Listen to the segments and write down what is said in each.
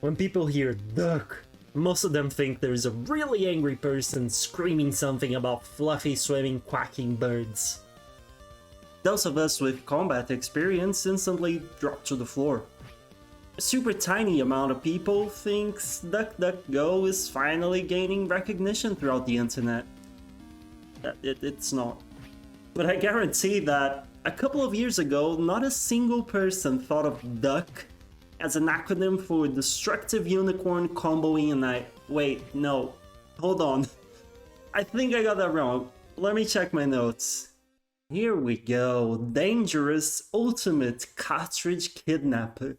When people hear duck, most of them think there's a really angry person screaming something about fluffy, swimming, quacking birds. Those of us with combat experience instantly drop to the floor. A super tiny amount of people thinks DuckDuckGo is finally gaining recognition throughout the internet. It's not. But I guarantee that a couple of years ago, not a single person thought of duck as an acronym for Destructive Unicorn Comboing and Wait, no. Hold on. I think I got that wrong. Let me check my notes. Here we go. Dangerous Ultimate Cartridge Kidnapper.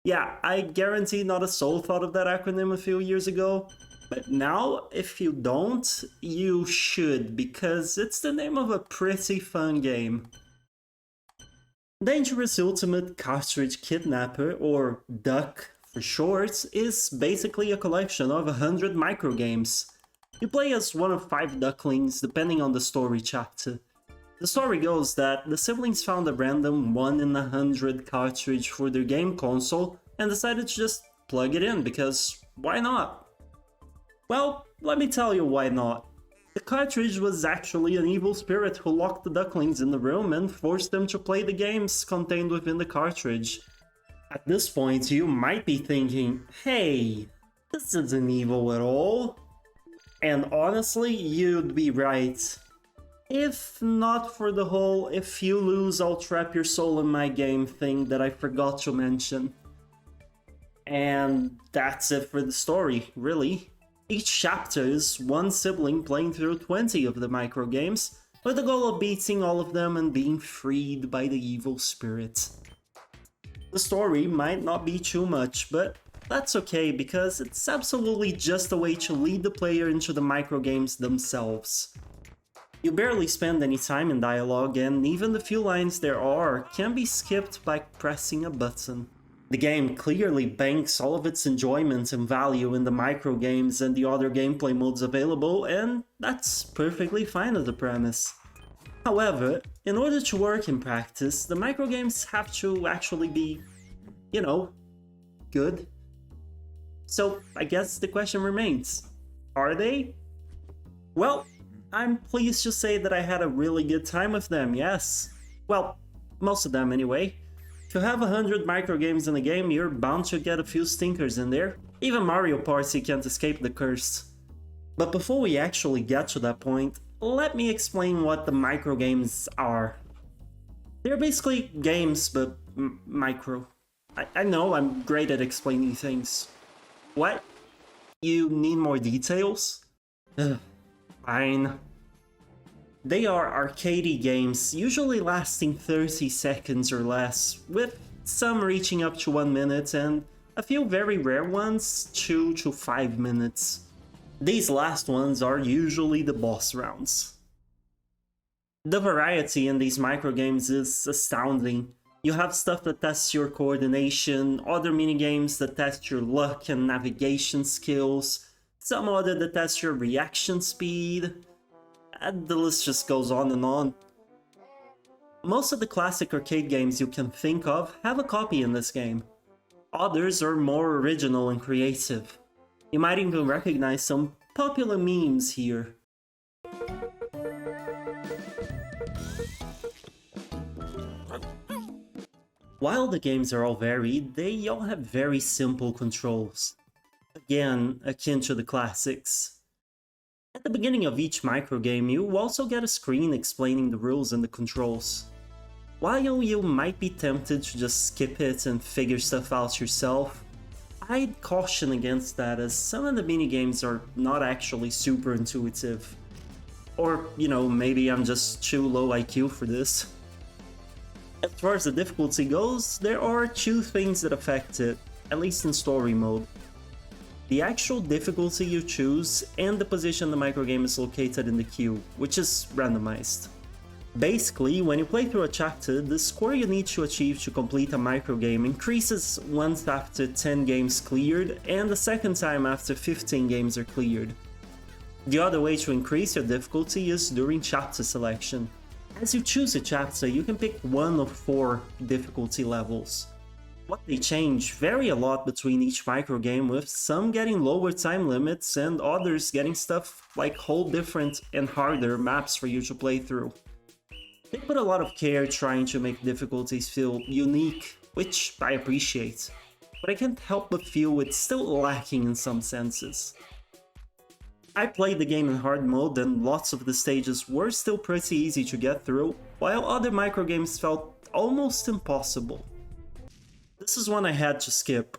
Yeah, I guarantee not a soul thought of that acronym a few years ago. But now, if you don't, you should, because it's the name of a pretty fun game. Dangerous Ultimate Cartridge Kidnapper, or DUCK for short, is basically a collection of 100 microgames. You play as one of 5 ducklings, depending on the story chapter. The story goes that the siblings found a random 1 in 100 cartridge for their game console and decided to just plug it in, because why not? Well, let me tell you why not. The cartridge was actually an evil spirit who locked the ducklings in the room and forced them to play the games contained within the cartridge. At this point, you might be thinking, hey, this isn't evil at all. And honestly, you'd be right. If not for the whole "if you lose, I'll trap your soul in my game" thing that I forgot to mention. And that's it for the story, really. Each chapter is one sibling playing through 20 of the microgames, with the goal of beating all of them and being freed by the evil spirit. The story might not be too much, but that's okay because it's absolutely just a way to lead the player into the microgames themselves. You barely spend any time in dialogue, and even the few lines there are can be skipped by pressing a button. The game clearly banks all of its enjoyment and value in the microgames and the other gameplay modes available, and that's perfectly fine as a premise. However, in order to work in practice, the microgames have to actually be, you know, good. So I guess the question remains, are they? Well, I'm pleased to say that I had a really good time with them, yes. Well, most of them anyway. To have 100 microgames in a game, you're bound to get a few stinkers in there. Even Mario Party can't escape the curse. But before we actually get to that point, let me explain what the microgames are. They're basically games, but micro. I know I'm great at explaining things. What? You need more details? Ugh, fine. They are arcadey games, usually lasting 30 seconds or less, with some reaching up to 1 minute and a few very rare ones 2 to 5 minutes. These last ones are usually the boss rounds. The variety in these microgames is astounding. You have stuff that tests your coordination, other minigames that test your luck and navigation skills, some other that test your reaction speed. And the list just goes on and on. Most of the classic arcade games you can think of have a copy in this game. Others are more original and creative. You might even recognize some popular memes here. While the games are all varied, they all have very simple controls. Again, akin to the classics. At the beginning of each microgame, you also get a screen explaining the rules and the controls. While you might be tempted to just skip it and figure stuff out yourself, I'd caution against that, as some of the minigames are not actually super intuitive. Or, you know, maybe I'm just too low IQ for this. As far as the difficulty goes, there are 2 things that affect it, at least in story mode. The actual difficulty you choose, and the position the microgame is located in the queue, which is randomized. Basically, when you play through a chapter, the score you need to achieve to complete a microgame increases once after 10 games cleared, and the second time after 15 games are cleared. The other way to increase your difficulty is during chapter selection. As you choose a chapter, you can pick one of 4 difficulty levels. What they change vary a lot between each microgame, with some getting lower time limits and others getting stuff like whole different and harder maps for you to play through. They put a lot of care trying to make difficulties feel unique, which I appreciate, but I can't help but feel it's still lacking in some senses. I played the game in hard mode and lots of the stages were still pretty easy to get through, while other microgames felt almost impossible. This is one I had to skip.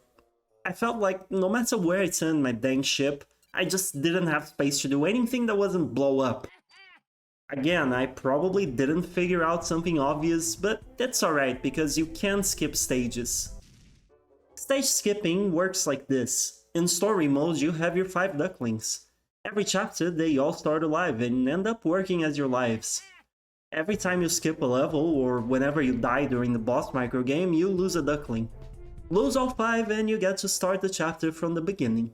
I felt like no matter where it's in my dang ship, I just didn't have space to do anything that wasn't blow up. Again, I probably didn't figure out something obvious, but that's alright because you can skip stages. Stage skipping works like this. In story mode, you have your 5 ducklings. Every chapter, they all start alive and end up working as your lives. Every time you skip a level, or whenever you die during the boss microgame, you lose a duckling. Lose all 5 and you get to start the chapter from the beginning.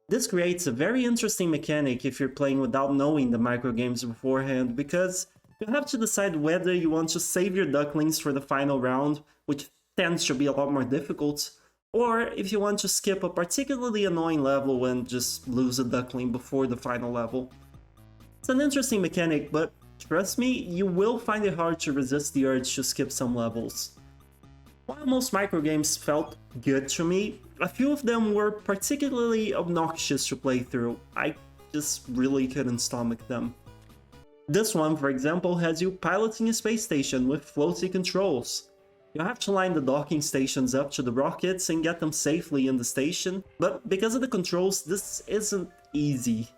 This creates a very interesting mechanic if you're playing without knowing the microgames beforehand, because you have to decide whether you want to save your ducklings for the final round, which tends to be a lot more difficult, or if you want to skip a particularly annoying level and just lose a duckling before the final level. It's an interesting mechanic, but trust me, you will find it hard to resist the urge to skip some levels. While most microgames felt good to me, a few of them were particularly obnoxious to play through. I just really couldn't stomach them. This one, for example, has you piloting a space station with floaty controls. You have to line the docking stations up to the rockets and get them safely in the station, but because of the controls, this isn't easy.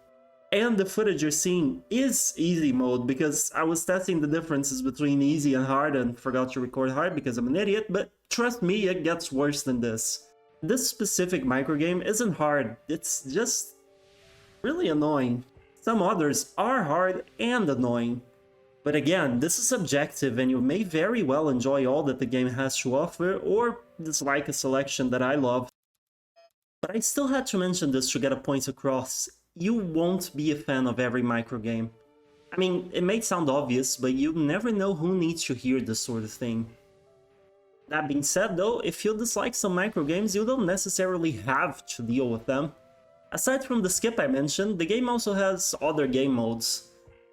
And the footage you're seeing is easy mode, because I was testing the differences between easy and hard and forgot to record hard because I'm an idiot, but trust me, it gets worse than this. This specific microgame isn't hard, it's just really annoying. Some others are hard and annoying. But again, this is subjective and you may very well enjoy all that the game has to offer, or dislike a selection that I love. But I still had to mention this to get a point across. You won't be a fan of every microgame. I mean, it may sound obvious, but you never know who needs to hear this sort of thing. That being said though, if you dislike some microgames, you don't necessarily have to deal with them. Aside from the skip I mentioned, the game also has other game modes.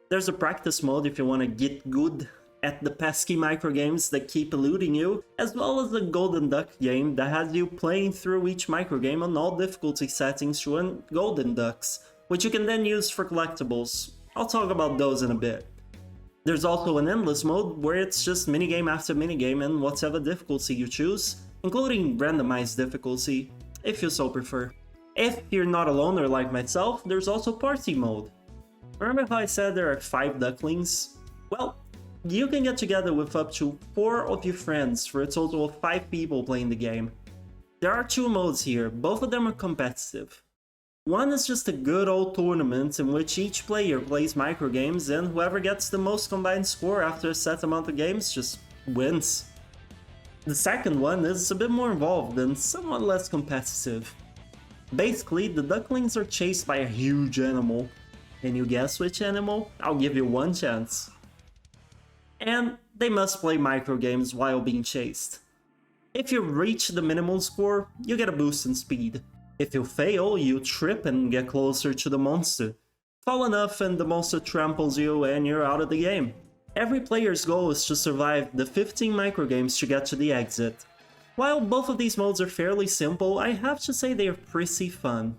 There's a practice mode if you want to get good at the pesky microgames that keep eluding you, as well as the Golden Duck game that has you playing through each microgame on all difficulty settings to earn Golden Ducks, which you can then use for collectibles. I'll talk about those in a bit. There's also an endless mode where it's just minigame after minigame and whatever difficulty you choose, including randomized difficulty, if you so prefer. If you're not a loner like myself, there's also party mode. Remember how I said there are 5 ducklings? Well, you can get together with up to 4 of your friends for a total of 5 people playing the game. There are 2 modes here, both of them are competitive. One is just a good old tournament in which each player plays microgames and whoever gets the most combined score after a set amount of games just wins. The second one is a bit more involved and somewhat less competitive. Basically, the ducklings are chased by a huge animal. Can you guess which animal? I'll give you one chance. And they must play microgames while being chased. If you reach the minimum score, you get a boost in speed. If you fail, you trip and get closer to the monster. Fall enough and the monster tramples you and you're out of the game. Every player's goal is to survive the 15 microgames to get to the exit. While both of these modes are fairly simple, I have to say they are pretty fun.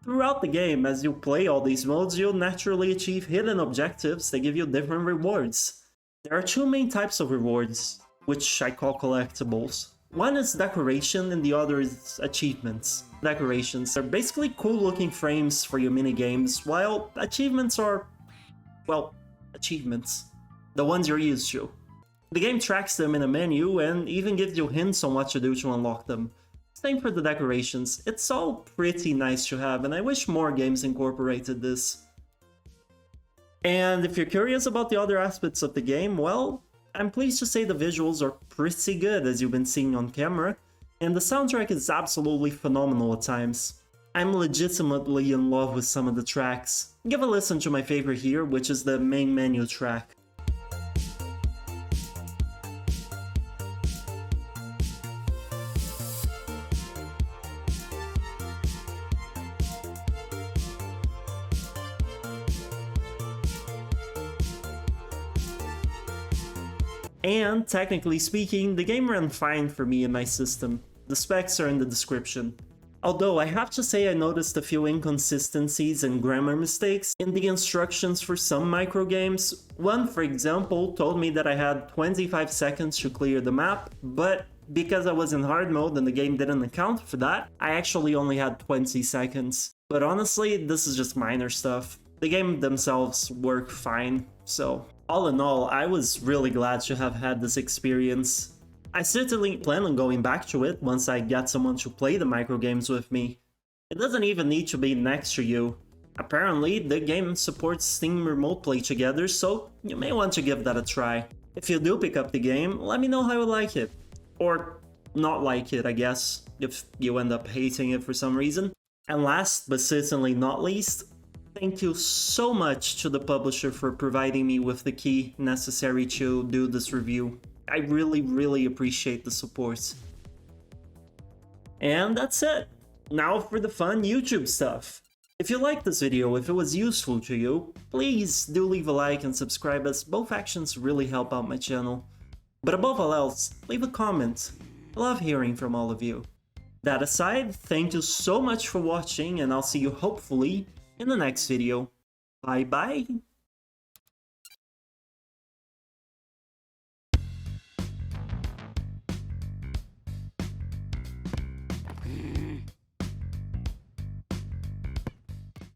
Throughout the game, as you play all these modes, you'll naturally achieve hidden objectives that give you different rewards. There are 2 main types of rewards, which I call collectibles. One is decoration and the other is achievements. Decorations are basically cool looking frames for your minigames, while achievements are, well, achievements. The ones you're used to. The game tracks them in a menu and even gives you hints on what to do to unlock them. Same for the decorations, it's all pretty nice to have and I wish more games incorporated this. And if you're curious about the other aspects of the game, well, I'm pleased to say the visuals are pretty good as you've been seeing on camera, and the soundtrack is absolutely phenomenal at times. I'm legitimately in love with some of the tracks. Give a listen to my favorite here, which is the main menu track. And technically speaking, the game ran fine for me in my system. The specs are in the description. Although I have to say I noticed a few inconsistencies and grammar mistakes in the instructions for some microgames. One, for example, told me that I had 25 seconds to clear the map, but because I was in hard mode and the game didn't account for that, I actually only had 20 seconds. But honestly, this is just minor stuff. The game themselves work fine, so all in all, I was really glad to have had this experience. I certainly plan on going back to it once I get someone to play the microgames with me. It doesn't even need to be next to you. Apparently, the game supports Steam Remote Play together, so you may want to give that a try. If you do pick up the game, let me know how you like it. Or not like it, I guess, if you end up hating it for some reason. And last, but certainly not least, thank you so much to the publisher for providing me with the key necessary to do this review. I really appreciate the support. And that's it. Now for the fun YouTube stuff. If you liked this video, if it was useful to you, please do leave a like and subscribe, as both actions really help out my channel. But above all else, leave a comment. I love hearing from all of you. That aside, thank you so much for watching, and I'll see you hopefully in the next video. Bye bye!